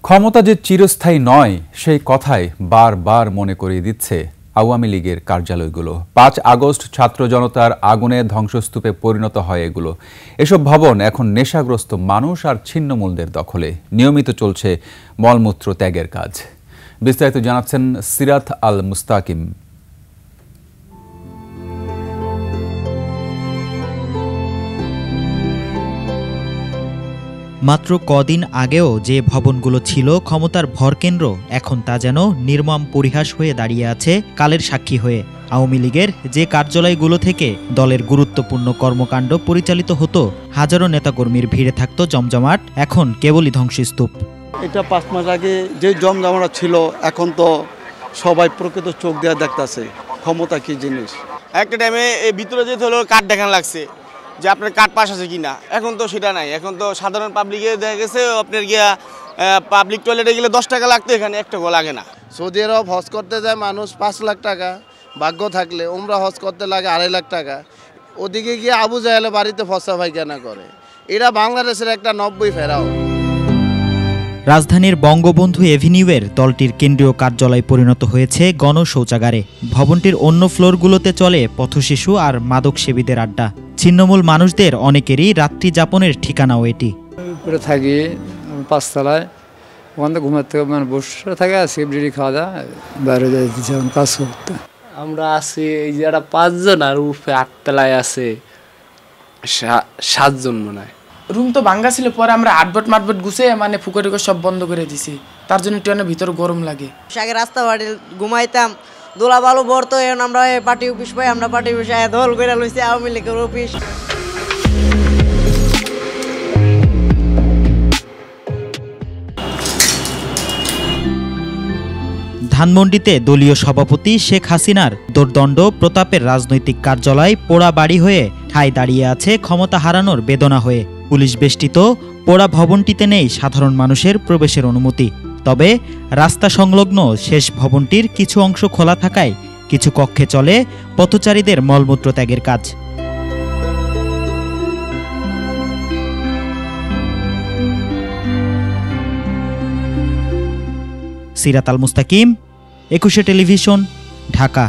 ক্ষমতা যে চিরস্থায়ী নয় সেই কথাই বারবার মনে করিয়ে দিচ্ছে আওয়ামী লীগের কার্যালয়গুলো। ৫ আগস্ট ছাত্র জনতার আগুনে ধ্বংসস্তূপে পরিণত হয় এগুলো। এসব ভবন এখন নেশাগ্রস্ত মানুষ আর ছিন্নমূলদের দখলে। নিয়মিত চলছে মলমূত্র ত্যাগের কাজ। বিস্তারিত জানাচ্ছেন সিরাত আল মুস্তাকিম। মাত্র কদিন আগেও যে ভবনগুলো ছিল ক্ষমতার ভরকেন্দ্র, এখন তা যেন নির্মম পরিহাস হয়ে দাঁড়িয়ে আছে কালের সাক্ষী হয়ে। আওয়ামী লীগের যে কার্যালয়গুলো থেকে দলের গুরুত্বপূর্ণ কর্মকাণ্ড পরিচালিত হতো, হাজারো নেতাকর্মীর ভিড়ে থাকতো জমজমাট, এখন কেবলই ধ্বংসস্তূপ। এটা ৫ মাস আগে যে জমজমাট ছিল, এখন তো সবাই প্রকৃত চোখ দিয়ে দেখতেছে ক্ষমতা কি জিনিস। একটা টাইমে এই ভিতরে যেতে হলো কার্ড দেখানো লাগছে যে আপনার কার্ড পাস আছে কিনা, এখন তো সেটা নাই। এখন তো সাধারণ পাবলিকে দেখা গেছে আপনার গিয়া পাবলিক টয়লেটে গেলে 10 টাকা লাগতো, এখানে 1 টাকাও লাগে না। সৌদি আরব হজ করতে যায় মানুষ 5 লাখ টাকা, ভাগ্য থাকলে উমরা হজ করতে লাগে 2.5 লাখ টাকা। ওদিকে গিয়ে আবু জাহেলে বাড়িতে ফসা পায়খানা করে। এটা বাংলাদেশের একটা 90 ফেরাও। রাজধানীর বঙ্গবন্ধু এভিনিউয়ের দলটির কেন্দ্রীয় কার্যালয় পরিণত হয়েছে গণশৌচাগারে। ভবনটির অন্য ফ্লোরগুলোতে চলে পথশিশু আর মাদক সেবীদের আড্ডা। ছিন্নমূল মানুষদের অনেকেরই রাত্রি যাপনের ঠিকানাও এটি। থাকি 5 তলায়, ওখান থেকে ঘুমাতে মানে বসে থাকে, সিগারেট খাওয়া দাওয়া, বাইরে যাইতে কাজ করতে। আমরা আছি এই যে 5 জন, আর উপরে 8 তলায় আছে 7 জন মনে হয়। রুম তো ভাঙ্গা ছিল, পরে আমরা আটবট মাটবট গুছে মানে ফুকে টুকে সব বন্ধ করে দিছি। তার জন্য ট্রেনের ভিতর গরম লাগে। আগে রাস্তা বাড়ি ঘুমাইতাম, দোলা বালু ভরতো। এখন আমরা পার্টি অফিস পাই, আমরা পার্টি অফিসে দল করে লইছি আওয়ামী লীগের অফিস। ধানমন্ডিতে দলীয় সভাপতি শেখ হাসিনার দোর্দণ্ড প্রতাপের রাজনৈতিক কার্যালয় পোড়া বাড়ি হয়ে ঠায় দাঁড়িয়ে আছে ক্ষমতা হারানোর বেদনা হয়ে। পুলিশ বেষ্টিত পোড়া ভবনটিতে নেই সাধারণ মানুষের প্রবেশের অনুমতি। তবে রাস্তা সংলগ্ন শেষ ভবনটির কিছু অংশ খোলা থাকায় কিছু কক্ষে চলে পথচারীদের মলমূত্র ত্যাগের কাজ। সিরাত আল মুস্তাকিম, 21 টেলিভিশন, ঢাকা।